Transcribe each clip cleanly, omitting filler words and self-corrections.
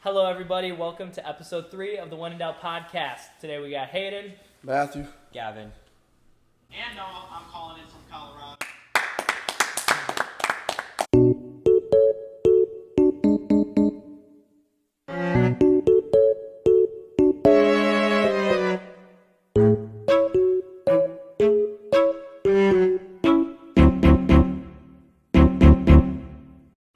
Hello, everybody. Welcome to episode 3 of the When in Doubt podcast. Today we got Hayden, Matthew, Gavin, and Noah. I'm calling in from Colorado.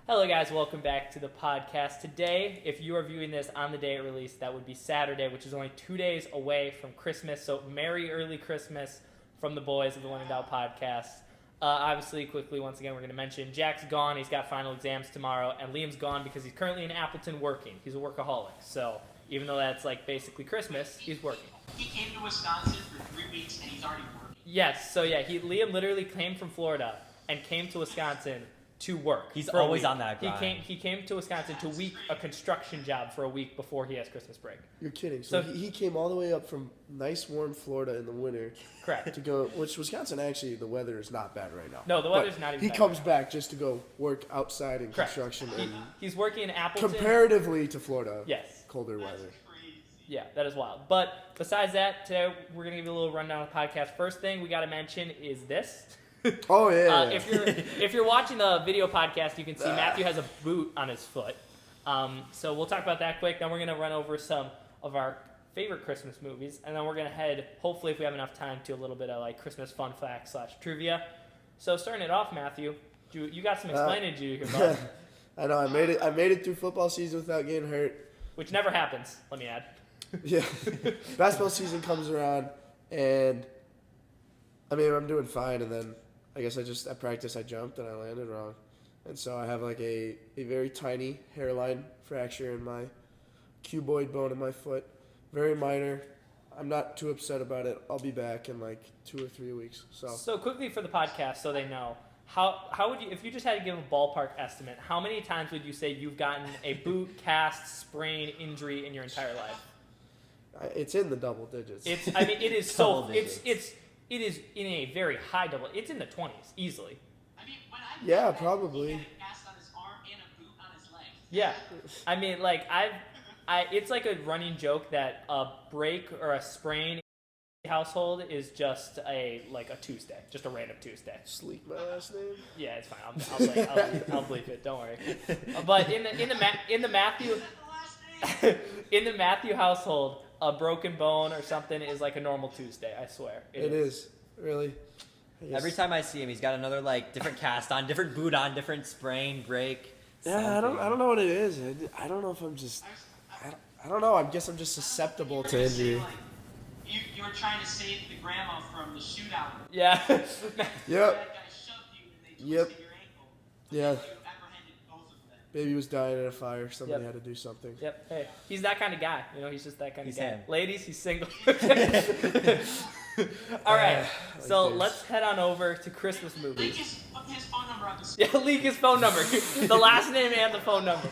Hello, guys. Welcome back to the podcast. Today, if you are viewing this on the day it released, that would be Saturday, which is only 2 days away from Christmas. So, Merry Early Christmas from the boys of the When in Doubt podcast. Obviously, quickly, once again, we're going to mention Jack's gone. He's got final exams tomorrow. And Liam's gone because he's currently in Appleton working. He's a workaholic. So, even though that's like basically Christmas, he's working. He came to Wisconsin for 3 weeks and he's already working. Yes. So, yeah, Liam literally came from Florida and came to Wisconsin to work. He's for a always week. on that grind. He came to Wisconsin to a construction job for a week before he has Christmas break. you're kidding. So he came all the way up from nice warm Florida in the winter Correct. to go, which Wisconsin actually, the weather is not bad right now. No, the weather's But not even He bad comes right back just to go work outside in Correct. construction and He's working in Appleton. comparatively to Florida, Yes. colder That's weather. crazy. Yeah, that is wild. But besides that, today we're going to give you a little rundown of the podcast. First thing we got to mention is this. Oh yeah. If you're watching the video podcast, you can see Matthew has a boot on his foot. So we'll talk about that quick. Then we're going to run over some of our favorite Christmas movies, and then we're going to head, hopefully if we have enough time, to a little bit of like Christmas fun facts / trivia. So starting it off, Matthew, you got some explaining to do here, bud, I know. I made it through football season without getting hurt. which never happens. Let me add. Yeah. Basketball season comes around, and I mean I'm doing fine, and then I guess at practice I jumped and I landed wrong, and so I have like a very tiny hairline fracture in my cuboid bone in my foot, very minor. I'm not too upset about it. I'll be back in like 2 or 3 weeks. So quickly for the podcast, so they know, how would you, if you just had to give a ballpark estimate, how many times would you say you've gotten a boot, cast, sprain, injury in your entire life? It's in the double digits. It is Double so digits. it is in a very high double. It's in the 20s easily. I mean, when I Yeah, met him, probably. He had a cast on his arm and a boot on his leg. Yeah, I mean, like it's like a running joke that a break or a sprain in the household is just a Tuesday, just a random Tuesday. Sleek, my last name. Yeah, it's fine. I'll bleep it. Don't worry. But in the Matthew The last name. in the Matthew household, a broken bone or something is like a normal Tuesday. I swear. It is really. I guess- Every time I see him, he's got another different cast on, different boot on, different sprain, break. Yeah, I don't something. know what it is. I don't know if I'm just. I don't know. I guess I'm just susceptible to injury. Like, you were trying to save the grandma from the shootout. Yeah. Yep. That guy shoved you and they twisted Yep. your ankle. Yeah. You apprehended both of them. Baby was dying in a fire. Somebody Yep. had to do something. Yep. Hey, he's that kind of guy. You know, he's just that kind of He's guy. him. Ladies, he's single. All right. So this. let's head on over to Christmas Leak movies. his phone number on the Yeah, leak his phone number, the last name and the phone number.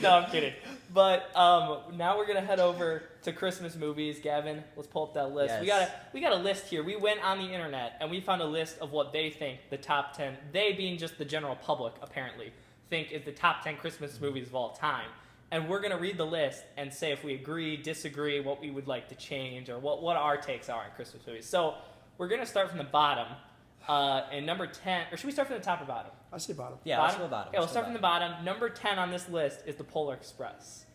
No, I'm kidding. But now we're gonna head over to Christmas movies. Gavin, let's pull up that list. Yes. We got a list here. We went on the internet and we found a list of what they think the top 10. They being just the general public, apparently, think is the top 10 Christmas movies of all time. And we're gonna read the list and say if we agree, disagree, what we would like to change, or what our takes are on Christmas movies. So we're gonna start from the bottom. And number 10, or should we start from the top or bottom? I say bottom. Yeah, let's go bottom. Okay, we'll start from the bottom. Number 10 on this list is the Polar Express.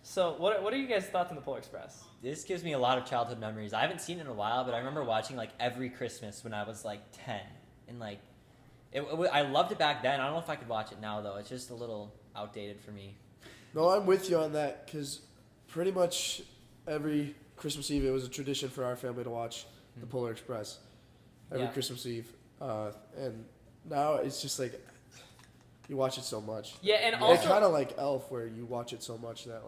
So what are you guys' thoughts on the Polar Express? This gives me a lot of childhood memories. I haven't seen it in a while, but I remember watching every Christmas when I was 10, and I loved it back then. I don't know if I could watch it now though. It's just a little outdated for me. No, I'm with you on that because pretty much every Christmas Eve it was a tradition for our family to watch the Polar Express every Yeah. Christmas Eve, and now it's just you watch it so much. Yeah, and It's also kind of like Elf, where you watch it so much that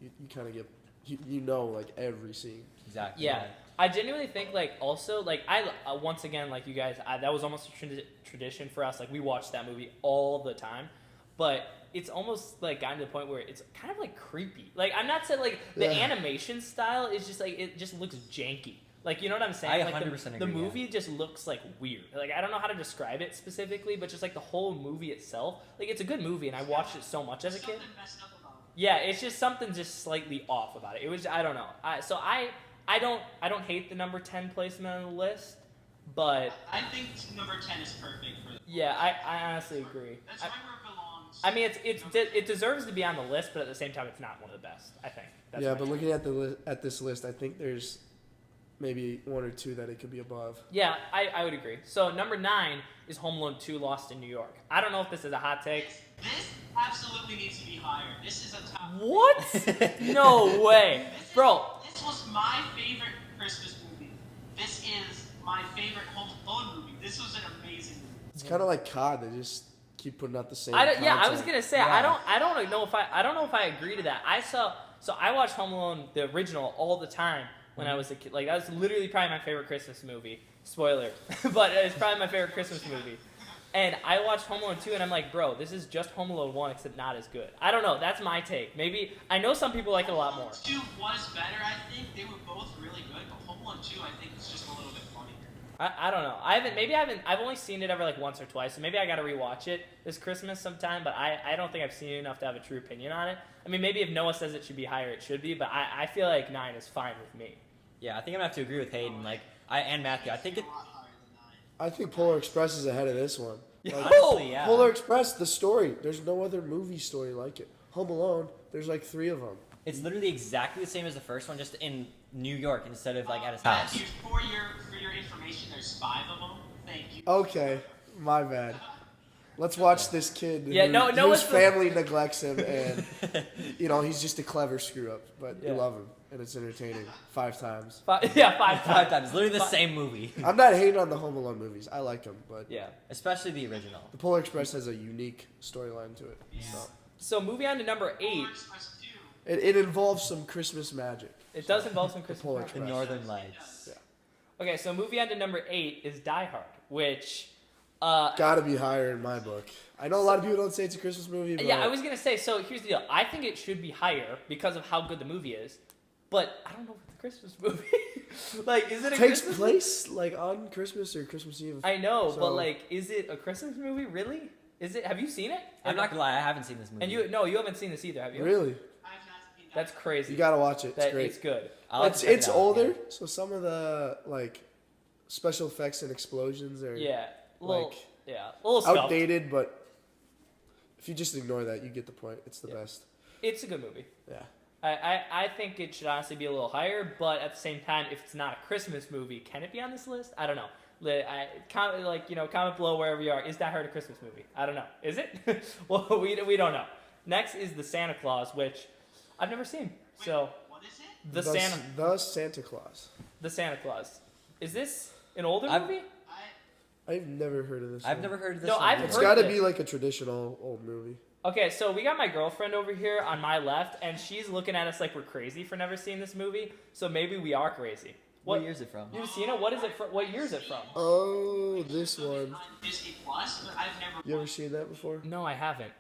you kind of get you know every scene. Exactly. yeah, I genuinely think also I once again you guys that was almost a tradition for us. We watched that movie all the time, but it's almost gotten to the point where it's kind of creepy. I'm not saying the Yeah. animation style is just it just looks janky. You know what I'm saying? I 100% the agree, yeah. movie just looks weird. I don't know how to describe it specifically, but just the whole movie itself. It's a good movie, and I watched it so much as a kid. Something messed up about Yeah, it's just something just slightly off about it. It was I don't know. I don't hate the number 10 placement on the list, but I think number 10 is perfect for the yeah, I honestly agree. That's right where it belongs. I mean, it deserves to be on the list, but at the same time, it's not one of the best. I think. That's yeah, my but take. looking at this list, I think there's maybe one or two that it could be above. Yeah, I would agree. So number 9 is Home Alone 2: Lost in New York. I don't know if this is a hot take. This absolutely needs to be higher. This is a top. What? No way, bro. This was my favorite Christmas movie. This is my favorite Home Alone movie. This was an amazing movie. It's kind of like COD. They just keep putting out the same. I was content. gonna say I don't know if I agree to that. I watched Home Alone the original all the time when I was a kid. Like that was literally probably my favorite Christmas movie. Spoiler, but it's probably my favorite Christmas movie. And I watched Home Alone 2 and I'm like, bro, this is just Home Alone 1 except not as good. I don't know. That's my take. Maybe I know some people like it a lot more. Home Alone 2 was better, I think. They were both really good, but Home Alone 2 I think is just a little bit funnier. I don't know. I've only seen it ever like once or twice, so maybe I gotta rewatch it this Christmas sometime, but I don't think I've seen it enough to have a true opinion on it. I mean, maybe if Noah says it should be higher, it should be, but I feel like 9 is fine with me. Yeah, I think I'm gonna have to agree with Hayden. And Matthew. I think it. A lot higher than 9. I think Polar Express is ahead of this one. Like, Honestly, yeah. Polar Express, the story. There's no other movie story like it. Home Alone, there's like 3 of them. It's literally exactly the same as the first one, just in New York instead of like at his house. Matthew, for your information, there's 5 of them. Thank you. Okay, my bad. Let's watch this kid Yeah, whose family neglects him, and he's just a clever screw up, but Yeah. you love him, and it's entertaining 5 times. Five Five times. times, literally the same movie. I'm not hating on the Home Alone movies. I like them, but Yeah. Especially the original. the Polar Express has a unique storyline to it. So moving on to number 8, Polar Express 2. It involves some Christmas magic. it does involve some Polar Christmas. The Express. Northern Lights. Okay, so moving on to number 8 is Die Hard, which Gotta be higher in my book. I know a lot of people don't say it's a Christmas movie, but yeah, I was gonna say. So here's the deal. I think it should be higher because of how good the movie is, but I don't know if it's a Christmas movie. Like, is it a takes Christmas place like on Christmas or Christmas Eve. I know, So- but like, is it a Christmas movie? Really? Is it? Have you seen it? I'm not gonna lie, I haven't seen this movie. And you haven't seen this either, have you? Really, I have not seen that. That's crazy. you gotta watch it. It's That great. it's good. I'll have to check It's it out, older, yeah. so some of the like special effects and explosions are Yeah. Little, Like, yeah. A little scuffed. outdated, but if you just ignore that, you get the point. It's the Yeah. best. It's a good movie. Yeah. I think it should honestly be a little higher, but at the same time, if it's not a Christmas movie, can it be on this list? I don't know. Comment below wherever you are. Is Die Hard a Christmas movie? I don't know. Is it? Well, we don't know. Next is The Santa Claus, which I've never seen. So What is it? the Santa Claus. the Santa Claus. Is this an older I've- movie? I've never heard of this. I've one. never heard of this No, one. I've It's heard got to this. be like a traditional old movie. Okay, so we got my girlfriend over here on my left, and she's looking at us like we're crazy for never seeing this movie. So maybe we are crazy. What year is it from? You've seen it? What is it from? What year is it from? Oh, this one. On Disney Plus, but I've never. You ever seen that before? No, I haven't.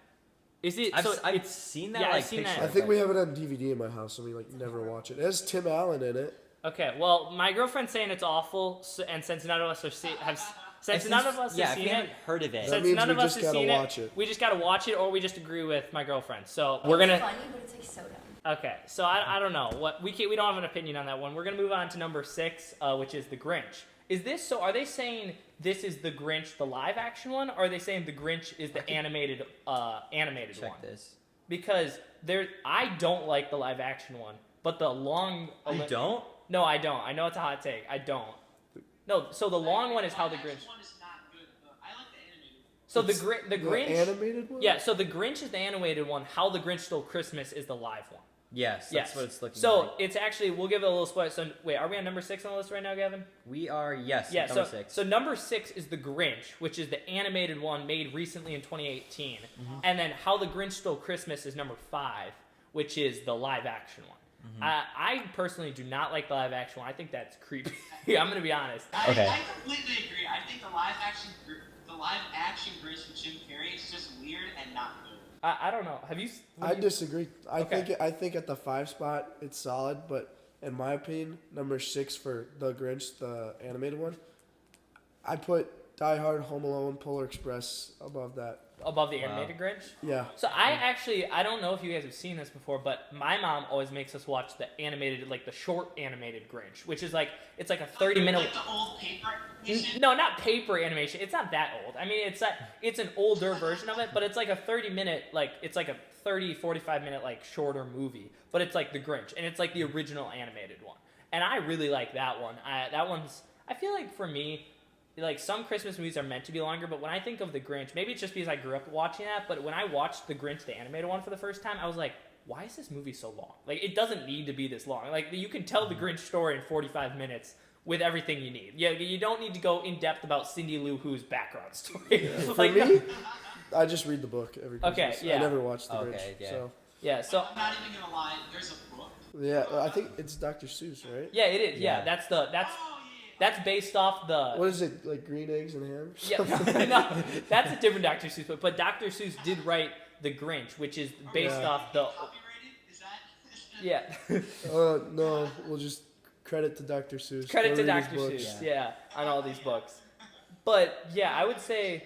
Is it? I've seen that. Yeah, I've like, seen that. picture, I think but- we have it on DVD in my house, and we like never watch it. It has Tim Allen in it. Okay, well, my girlfriend's saying it's awful, and since none of us If none of us yeah, have if seen we it, haven't heard of it. That since means none we of us just have gotta seen watch it, it. we just gotta watch it, or we just agree with my girlfriend. So we're It's gonna. funny, but it tastes so dumb. Okay, so I don't know what we don't have an opinion on that one. We're gonna move on to number 6, which is The Grinch. Is this so? Are they saying this is The Grinch, the live action one, or are they saying The Grinch is the animated Check one? this. Because I don't like the live action one, but the long. You don't? No, I don't. I know it's a hot take. I don't. No, so the long one is how the That Grinch. one is not good. I like the animated one. So It's the The Grinch. animated one? Yeah, so the Grinch is the animated one. How the Grinch Stole Christmas is the live one. Yes, that's what it's looking So like. it's actually we'll give it a little spoiler. So wait, are we on number 6 on the list right now, Gavin? We are, yes, Yeah. number So 6. so number 6 is the Grinch, which is the animated one made recently in 2018, Mm-hmm. and then How the Grinch Stole Christmas is number 5, which is the live action one. Mm-hmm. I personally do not like the live action one. I think that's creepy. I'm gonna be honest. Okay. I completely agree. I think the live action Grinch with Jim Carrey is just weird and not good. I don't know. Have you? I disagree. Okay. I think at the 5 spot it's solid, but in my opinion, number 6 for The Grinch, the animated one, I put Die Hard, Home Alone, Polar Express above that. above the Wow. animated Grinch. Yeah. So I don't know if you guys have seen this before, but my mom always makes us watch the animated, like the short animated Grinch, which is like it's like a 30-minute. Like the old paper animation? No, not paper animation. It's not that old. I mean, it's an older version of it, but it's like a 30-minute, like it's like a 45-minute like shorter movie, but it's like the Grinch, and it's like the original animated one. And I really like that one. I feel like for me, like some Christmas movies are meant to be longer, but when I think of the Grinch, maybe it's just because I grew up watching that, but when I watched the Grinch, the animated one for the first time, I was like, why is this movie so long? Like, it doesn't need to be this long. Like, you can tell the Grinch story in 45 minutes with everything you need. Yeah, you don't need to go in depth about Cindy Lou Who's background story. For Like, me, I just read the book every Christmas. Okay, yeah. I never watched the Okay, Grinch. yeah. So yeah, so I'm not even gonna lie, there's a book. yeah, I think it's Dr. Seuss, right? yeah, it is. Yeah, Yeah. Oh, yeah. that's based off the. What is it, like green eggs and ham? Yeah, no, that's a different Dr. Seuss book. But Dr. Seuss did write The Grinch, which is based Yeah. off the. Copyrighted? Is that? Yeah. No, we'll just credit to Dr. Seuss. Credit Go to read his Dr. books. Seuss, yeah, on all these books. But yeah, I would say,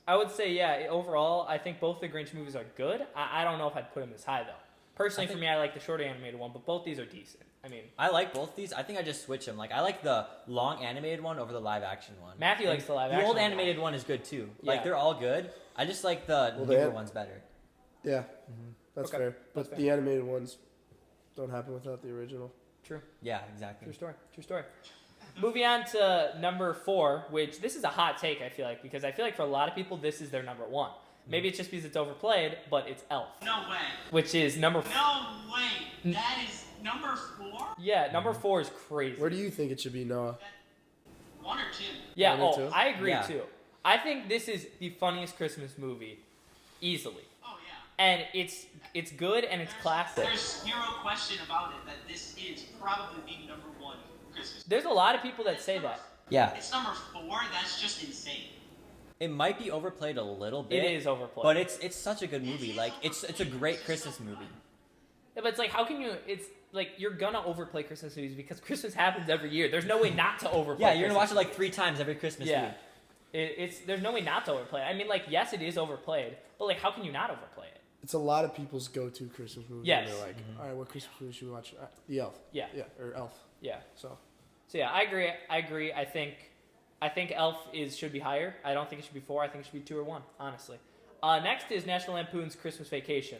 yeah, overall, I think both the Grinch movies are good. I don't know if I'd put them as high though. Personally, for me, I like the short animated one, but both these are decent. I mean, I like both these. I think I just switch them. Like I like the long animated one over the live action one. Matthew likes the live The action old one. animated one is good too. Yeah. Like they're all good. I just like the Well, they newer have- ones better. Yeah, that's Okay, fair. But that's fair. the animated ones don't happen without the original. True. Yeah, exactly. True story. Moving on to number 4, which this is a hot take, I feel like, because I feel like for a lot of people, this is their number 1. Maybe it's just because it's overplayed, but it's Elf, No way. which is number. No way. That is number 4? Yeah, number 4 is crazy. Where do you think it should be, Noah? 1 or 2? Yeah, Me too. I agree Yeah. too. I think this is the funniest Christmas movie, easily, Oh, yeah. and it's good and it's classic. There's zero question about it that this is probably the number 1 Christmas. There's a lot of people that say that. Yeah, It's number 4? That's just insane. it might be overplayed a little bit. It is overplayed, but it's such a good movie. Like it's a great Christmas movie. Yeah, but it's like, how can you? It's like you're gonna overplay Christmas movies because Christmas happens every year. There's no way not to overplay. Yeah, you're gonna watch Christmas it like 3 times every Christmas Yeah. week. It's there's no way not to overplay. I mean, like, yes, it is overplayed, but like, how can you not overplay it? It's a lot of people's go-to Christmas movie. Yes. And they're like, all right, what Christmas movie should we watch? The Elf. Yeah. Yeah, or Elf. Yeah. So So yeah, I agree. I think Elf should be higher. I don't think it should be 4. I think it should be 2 or 1. Honestly. Next is National Lampoon's Christmas Vacation.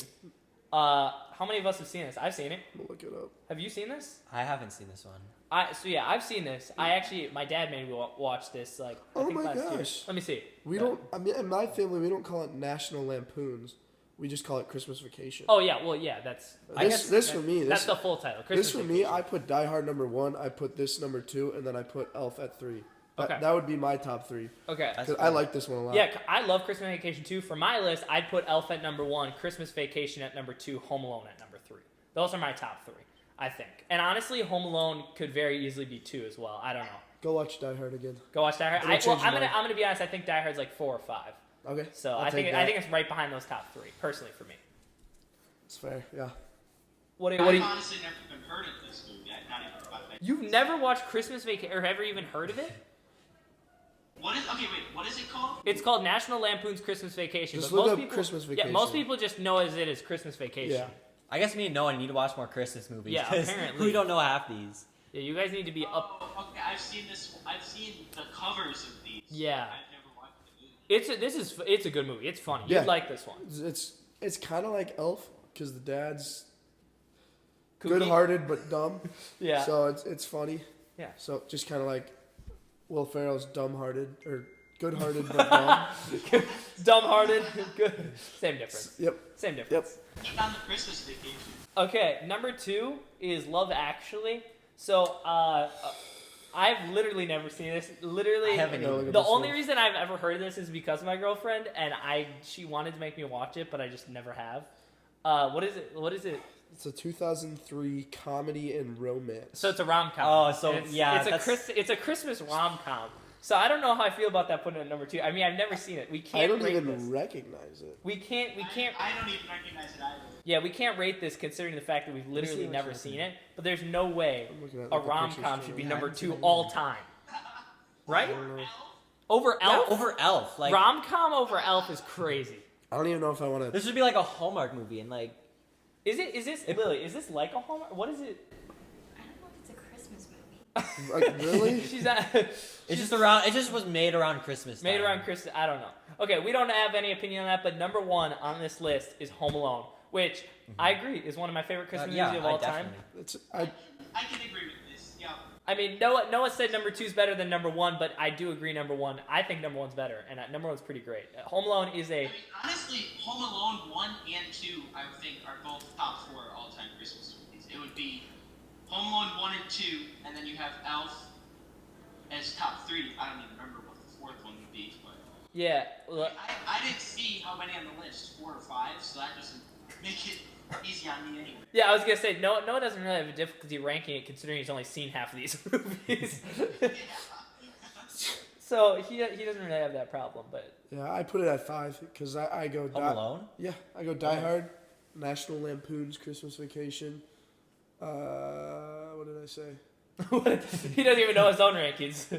How many of us have seen this? I've seen it. we'll look it up. Have you seen this? I haven't seen this one. I've seen this. My dad made me watch this. Like, I Oh think my last year. gosh. Let me see. We don't. I mean, in my family, we don't call it National Lampoons. We just call it Christmas Vacation. Oh yeah, well yeah, that's I this guess this for me. that's This the full title. Christmas this for Vacation. me. I put Die Hard number 1. I put this number 2, and then I put Elf at 3. Okay. That would be my top 3. Okay. That's 'Cause I like this one a lot. Yeah, I love Christmas Vacation too. For my list, I'd put Elf at number 1, Christmas Vacation at number 2, Home Alone at number 3. Those are my top 3, I think. And honestly, Home Alone could very easily be 2 as well. I don't know. Go watch Die Hard again. Go watch Die Hard. It'll change your mind. I'm gonna be honest. I think Die Hard's like 4 or 5. Okay. So I'll I think take I that. think it's right behind those top 3, personally for me. It's fair. Yeah. What do I've you? honestly never even heard of this movie. Not even about that. You've never watched Christmas Vacation or ever even heard of it? What is it called? It's called National Lampoon's Christmas Vacation. Just but look most up people, Christmas Yeah, Vacation. most people just know it as Christmas Vacation. Yeah. I guess me and Noah need to watch more Christmas movies. Yeah, 'cause apparently. we don't know half these. Yeah, you guys need to be up. Oh, okay. I've seen this. I've seen the covers of these. Yeah. I've never watched the movie. It's a good movie. It's funny. Yeah. You'd like this one. It's kind of like Elf because the dad's Kooky. good-hearted but dumb. Yeah. So it's funny. Yeah. So just kind of like Will Ferrell's dumb-hearted or good-hearted but dumb. Dumb-hearted. Good. Same difference. Yep. Same difference. Keep on the Christmas Vacation. Okay, number 2 is Love Actually. So, I've literally never seen this. Literally, I haven't No, look either. at the this only one. reason I've ever heard of this is because of my girlfriend, and she wanted to make me watch it, but I just never have. What is it? It's a 2003 comedy and romance. So it's a rom com. Oh, so, yeah, it's a Christmas rom com. So I don't know how I feel about that putting it at number 2. I mean, I've never seen it. We can't. I don't rate even this. recognize it. We can't. I don't even recognize it either. Yeah, we can't rate this considering the fact that we've literally what never you're seen it. But there's no way I'm looking at, a like, the rom pictures com too. should be Yeah, number I haven't 2 seen it all either. time. Right? I don't know. Over Yeah, Elf? over Elf. Like Rom com over Elf is crazy. I don't even know if I want to. This would be like a Hallmark movie, and like Is this Lily? Is this like a Hallmark? What is it? I don't know if it's a Christmas movie. Like, really? She's not. it's just around. It just was made around Christmas. Made time. around Christmas. I don't know. Okay, we don't have any opinion on that, but number one on this list is Home Alone, which I agree is one of my favorite Christmas yeah, movies of all time. definitely. It's I can agree with this. Yeah. I mean, Noah said number 2 is better than number 1, but I do agree number 1. I think number 1's better, and number 1's pretty great. Home Alone is I mean, honestly, Home Alone 1 and 2, I would think, are both top 4 all-time Christmas movies. It would be Home Alone 1 and 2, and then you have Elf as top 3. I don't even remember what the 4th one would be, but yeah. Well, I didn't see how many on the list, 4 or 5, so that doesn't make it easy on me anyway. yeah, I was gonna say Noah doesn't really have a difficulty ranking it considering he's only seen half of these movies. So he doesn't really have that problem, but yeah. I put it at 5 because I go. Home Alone. Yeah, I go Die Hard, National Lampoon's Christmas Vacation. What did I say? he doesn't even know his own rankings.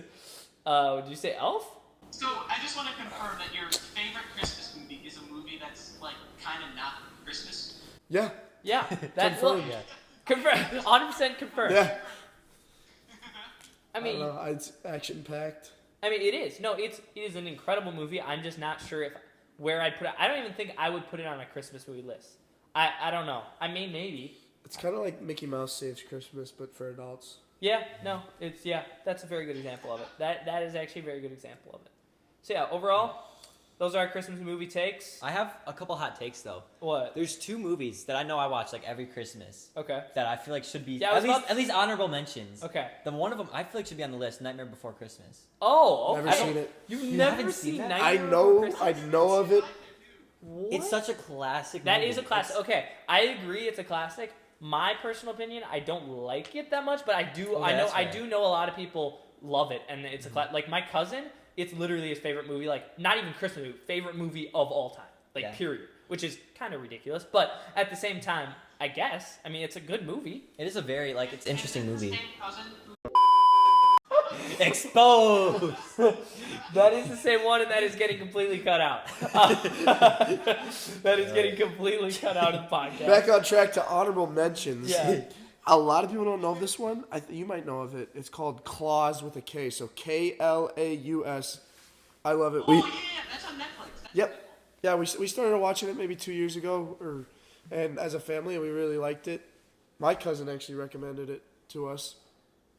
Would you say Elf? So I just want to confirm that your favorite Christmas movie is a movie that's like kind of not Christmas. Yeah. Yeah, that's well, Confirmed. confirmed. 100% confirmed. Yeah. I mean, don't know. It's action packed. I mean, it is. No, it is an incredible movie. I'm just not sure where I'd put it. I don't even think I would put it on a Christmas movie list. I don't know. I mean, maybe. It's kind of like Mickey Mouse Saves Christmas, but for adults. Yeah, no, that's a very good example of it. That is actually a very good example of it. So yeah, overall, those are our Christmas movie takes. I have a couple hot takes though. What? There's 2 movies that I know I watch like every Christmas Okay. that I feel like should be Yeah, I was at least honorable mentions. Okay. The one of them I feel like should be on the list. Nightmare Before Christmas. Oh, okay. Never seen it. You've You never haven't seen seen that? Nightmare I Before know. Christmas? I know of it. What? It's such a classic. That movie. is a classic. It's- Okay, I agree. It's a classic. My personal opinion, I don't like it that much, but I do. Okay, I know. that's I fair. do know a lot of people love it, and it's a like my cousin. It's literally his favorite movie. Like not even Christmas movie, favorite movie of all time. Like Yeah. period. Which is kind of ridiculous, but at the same time, I guess. I mean, it's a good movie. It is a very like it's interesting And it's the movie. same cousin who Exposed. That is the same one, and that is getting completely cut out. That is getting completely cut out of the podcast. Back on track to honorable mentions. Yeah. A lot of people don't know this one. You might know of it. It's called Claus with a K. So Klaus. I love it. Oh yeah, that's on Netflix. That's Yep. Yeah, we started watching it maybe 2 years ago, and as a family, we really liked it. My cousin actually recommended it to us.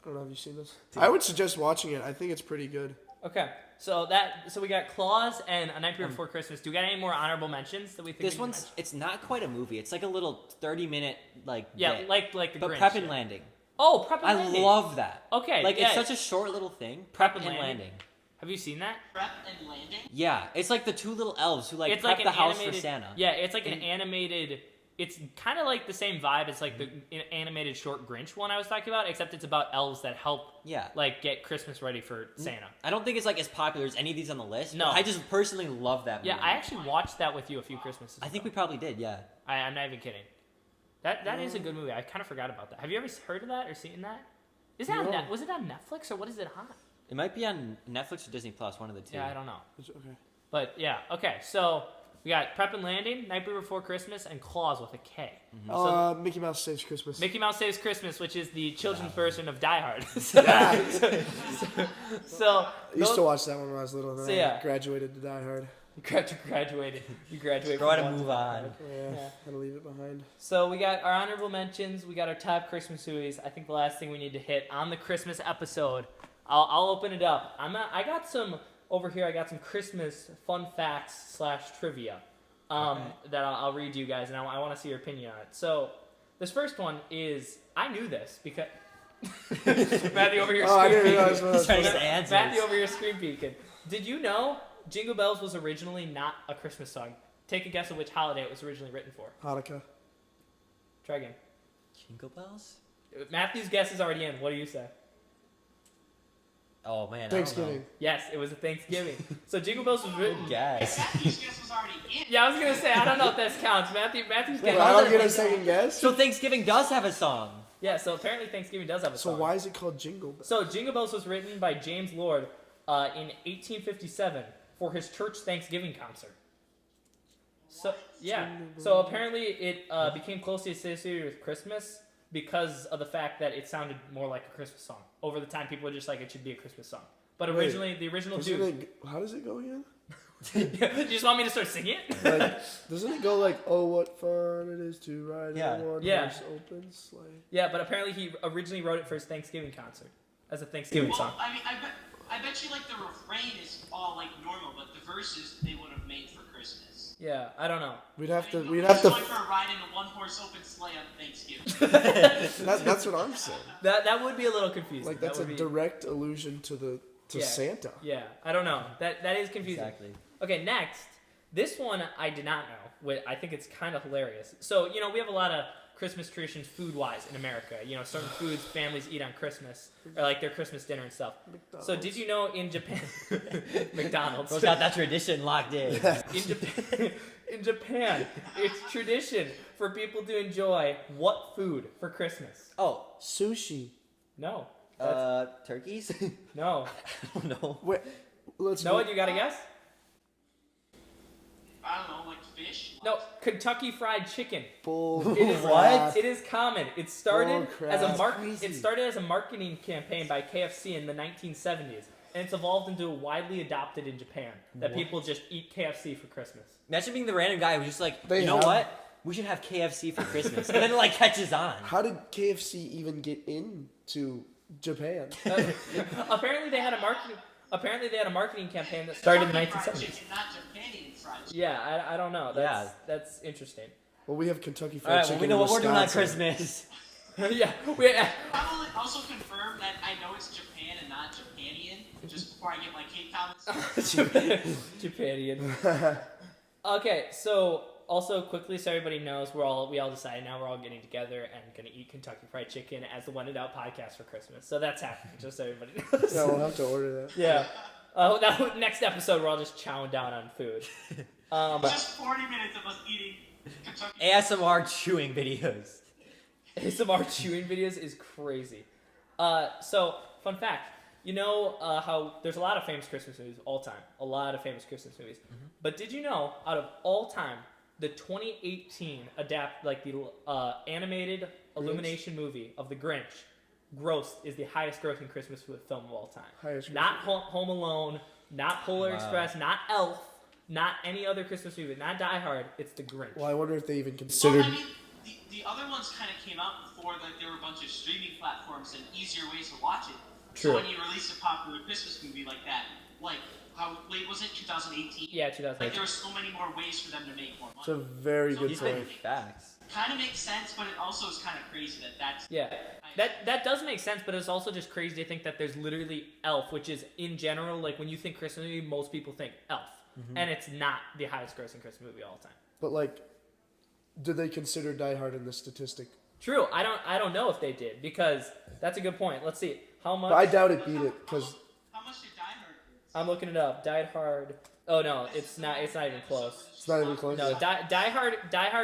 I don't know. Have you seen this? I would suggest watching it. I think it's pretty good. Okay, so we got Claus and A Night Before Christmas. Do we got any more honorable mentions that we think? This we can one's it's not quite a movie. It's like a little 30-minute like mention? bit. like the but Grinch. Prep and Landing. Oh, Prep and I Landing. love that. Okay, Like yeah. it's such a short little thing. Prep Prep and and Landing. Landing. Have you seen that? Prep and Landing. Yeah, it's like the 2 little elves who like It's prep like the an house animated, for Santa. Yeah, it's like an And- animated. It's kind of like the same vibe. It's like the animated short Grinch one I was talking about, except it's about elves that help Yeah. like get Christmas ready for Santa. I don't think it's like as popular as any of these on the list. No. but I just personally love that movie. Yeah, I actually watched that with you a few Christmases. I think ago. we probably did. Yeah. I'm not even kidding. That is a good movie. I kind of forgot about that. Have you ever heard of that or seen that? Is that on No. was it on Netflix or what is it on? It might be on Netflix or Disney Plus, one of the 2. Yeah, I don't know. Okay. But yeah, okay. So we got Prep and Landing, Night Before Christmas, and Claus with a K. So Mickey Mouse Saves Christmas. Mickey Mouse Saves Christmas, which is the children's version of Die Hard. so I used to watch that when I was little, and then So, I yeah. graduated to Die Hard. graduated. You graduated. Go ahead from and one move to on. another. Yeah, Yeah. had to leave it behind. So we got our honorable mentions. We got our top Christmas movies. I think the last thing we need to hit on the Christmas episode. I'll open it up. I got some over here. I got some Christmas fun facts / trivia that I'll read to you guys, and I want to see your opinion on it. So this first one is I knew this because Matthew over here. Oh, I screen didn't realize peeking. what I was He's trying to supposed get answers. Matthew over here screen peeking. Did you know Jingle Bells was originally not a Christmas song? Take a guess of which holiday it was originally written for. Hanukkah. Try again. Jingle Bells? Matthew's guess is already in. What do you say? Oh man, Thanksgiving. Yes, it was a Thanksgiving. So Jingle Bells was I don't written. know. Guess. Matthew's guess was already in. Yeah, I was gonna say I don't know if this counts. Matthew's Wait, guess. I don't get a second guess? So Thanksgiving does have a song. Yeah, so apparently Thanksgiving does have a So song. why is it called Jingle Bells? So Jingle Bells was written by James Lord in 1857 for his church Thanksgiving concert. So yeah. So apparently it became closely associated with Christmas because of the fact that it sounded more like a Christmas song. Over the time, people were just like, it should be a Christmas song. But Wait, originally, the original dude. How does it go again? You just want me to start singing it? Like, doesn't it go like, oh, what fun it is to ride Yeah. in a one Yeah. horse open sleigh? Yeah, but apparently he originally wrote it for his Thanksgiving concert as a Thanksgiving Well, song. I mean, I bet you like the refrain is all like normal, but the verses they would have made for Christmas. Yeah, I don't know. We'd have to. I mean, We'd who's have to. going for a ride in a one-horse open sleigh on Thanksgiving. That's what I'm saying. That would be a little confusing. Like that's that a would be, direct allusion to Yeah. Santa. Yeah, I don't know. That is confusing. Exactly. Okay, next. This one I did not know. I think it's kind of hilarious. So, we have a lot of Christmas traditions food-wise in America. Certain foods families eat on Christmas, or like their Christmas dinner and stuff. So did you know in Japan, McDonald's, Bro's got that tradition locked in. in Japan, it's tradition for people to enjoy what food for Christmas? Oh, Sushi. No. turkeys? No. I don't know. Wait, let's. Noah, you got a guess? I don't know, like fish. No, Kentucky Fried Chicken. Bull It is crap. It is common. It started Bull crap. as a That's crazy. It started as a marketing campaign by KFC in the 1970s, and it's evolved into widely adopted in Japan that people just eat KFC for Christmas. Imagine being the random guy who's just like, They you know have- what? We should have KFC for Christmas. And then it like catches on. How did KFC even get into Japan? Apparently, they had a marketing campaign that started in the Kentucky Fried 1970s. Chicken, not Japanian fried chicken. Yeah, I don't know. That's interesting. Well, we have Kentucky All Fried right, Chicken. well, we know what we're doing on Wisconsin. Christmas. Yeah, we. I will also confirm that I know it's Japan and not Japanian, just before I get my hate comments. Japanian. Okay, so also quickly, so everybody knows, we all decided now we're all getting together and gonna eat Kentucky Fried Chicken as the When in Doubt podcast for Christmas. So that's happening, just so everybody knows. Yeah, we'll have to order that. Yeah. Next episode, we're all just chowing down on food. Just 40 minutes of us eating Kentucky. ASMR chewing videos. ASMR chewing videos is crazy. So, fun fact. How there's a lot of famous Christmas movies all time. A lot of famous Christmas movies. Mm-hmm. But did you know, out of all time, the 2018 animated Illumination movie of The Grinch is the highest grossing Christmas film of all time. Highest Not Home Alone, not Polar Wow. Express, not Elf, not any other Christmas movie, not Die Hard. It's The Grinch. Well, I wonder if they even Well, considered. I mean, the other ones kind of came out before there were a bunch of streaming platforms and easier ways to watch it. True. So when you release a popular Christmas movie like that, like how late was it? 2018. Yeah, Like 2008. there were so many more ways for them to make more It's a money. very good He's point. been facts. Kind of makes sense, but it also is kind of crazy that's. Yeah, that does make sense, but it's also just crazy to think that there's literally Elf, which is in general, like when you think Christmas movie, most people think Elf, and it's not the highest grossing Christmas movie of all time. But like, do they consider Die Hard in this statistic? True, I don't know if they did because that's a good point. Let's see how much. But I doubt it beat it because How much did Die Hard? I'm looking it up. Die Hard. Oh no, it's not. It's not even close. it's not even close. No, Die Hard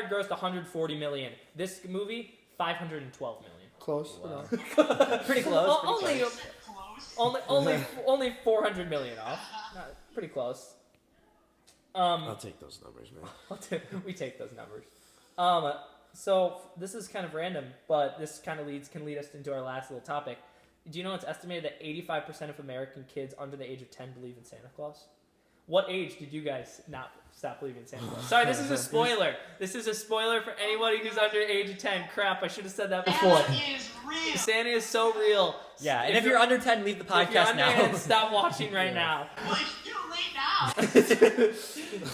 grossed 140 million. This movie 512 million. Close. Wow. No. Pretty close. only, Pretty close. only 400 million off. Not, pretty close. I'll take those numbers, man. We take those numbers. So this is kind of random, but this kind of can lead us into our last little topic. Do you know it's estimated that 85% of American kids under the age of 10 believe in Santa Claus? What age did you guys not stop believing in Santa Claus? Sorry, this is a spoiler. This is a spoiler for anybody who's under the age of 10. Crap, I should have said that before. Santa is real. Santa is so real. Yeah, and if you're under 10, leave the if you're podcast under now. 10, stop watching right now. Well, it's too late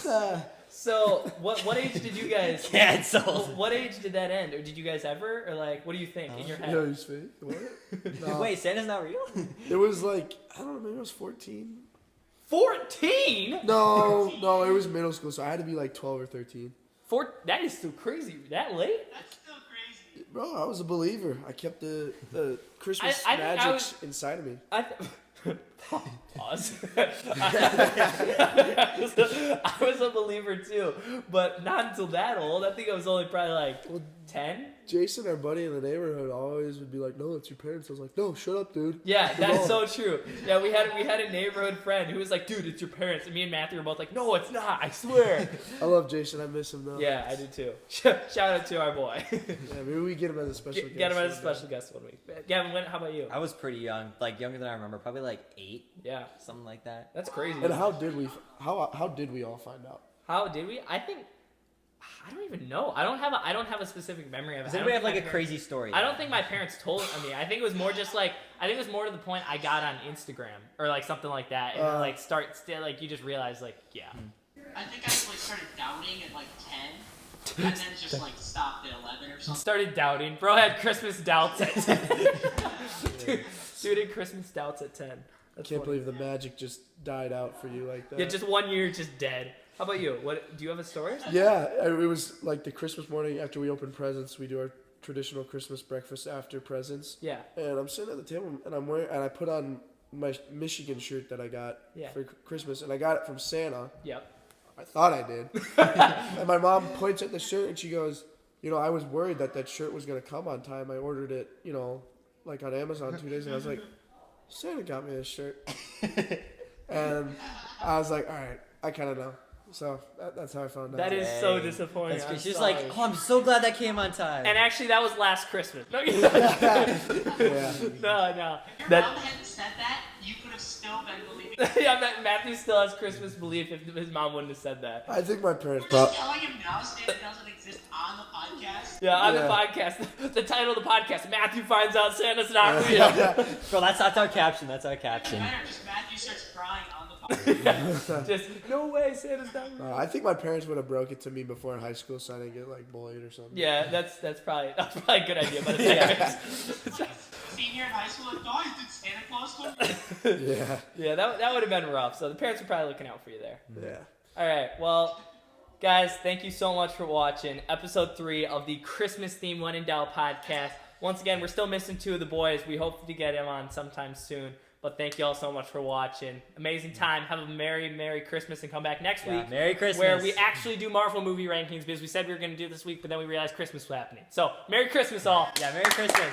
now. So, what age did you guys... Canceled. What age did that end? Or did you guys ever? Or like, what do you think in your head? No, he's fake. What? No. Wait, Santa's not real? It was like, I don't know, maybe it was 14. 14? No, it was middle school, so I had to be like 12 or 13. That is so crazy. That late? That's still crazy. Bro, I was a believer. I kept the Christmas I think I magic was- inside of me. Pause. I was a believer too, but not until that old. I think I was only probably like Well, 10? Jason, our buddy in the neighborhood, always would be like, "No, it's your parents." I was like, "No, shut up, dude." Yeah, Come that's on. so true. Yeah, we had a neighborhood friend who was like, "Dude, it's your parents." And me and Matthew were both like, "No, it's not. I swear." I love Jason. I miss him though. Yeah, I do too. Shout out to our boy. Yeah, maybe we get him as a special guest. Get him as a someday. special guest one week. Gavin, how about you? I was pretty young, like younger than I remember, probably like 8, Yeah, something like that. that's crazy. And how did we all find out? How did we? I don't even know. I don't have a specific memory of it. Does I don't anybody have think like a my crazy story? I don't think my parents told me. I think it was more just like to the point I got on Instagram or like something like that, and then, like you just realize like yeah. I think I like started doubting at like 10, and then just like stopped at 11 or something. Started doubting. Bro had Christmas doubts at 10. Dude had Christmas doubts at 10. I can't believe the magic just died out for you like that. Yeah, just 1 year, just dead. How about you? What do you have a story? Yeah, it was like the Christmas morning after we open presents. We do our traditional Christmas breakfast after presents. Yeah. And I'm sitting at the table and I put on my Michigan shirt that I got Yeah. for Christmas, and I got it from Santa. Yep. I thought I did. And my mom points at the shirt and she goes, I was worried that shirt was gonna come on time. I ordered it, like on Amazon 2 days, and I was like, Santa got me this shirt. And I was like, all right, I kind of know. So that's how I found out. That is so Dang. disappointing. That's I'm great. She's sorry. like, oh, I'm so glad that came on time. And actually, that was last Christmas. No, Yeah. no. If your That, mom hadn't said that, you could have still been believing. yeah, Matthew still has Christmas belief if his mom wouldn't have said that. I think my parents We're just probably. telling him now Santa doesn't exist on the podcast. Yeah, on the Yeah. podcast, the title of the podcast, Matthew finds out Santa's not real. Bro, that's our caption. That's our caption. Better, just Matthew starts crying on the podcast. Just, no way, Santa's not real. I think my parents would have broke it to me before in high school, so I didn't get like bullied or something. Yeah, that's probably a good idea, but it's Senior in high school, like, guys, did Santa Claus come? Yeah. yeah, that would have been rough. So the parents were probably looking out for you there. Yeah. All right, well, guys, thank you so much for watching episode 3 of the Christmas themed When in Doubt podcast. Once again, we're still missing 2 of the boys. We hope to get him on sometime soon. But thank you all so much for watching. Amazing time. Have a Merry Christmas and come back next week. Merry Christmas. Where we actually do Marvel movie rankings because we said we were going to do it this week, but then we realized Christmas was happening. So, Merry Christmas all. Yeah, Merry Christmas.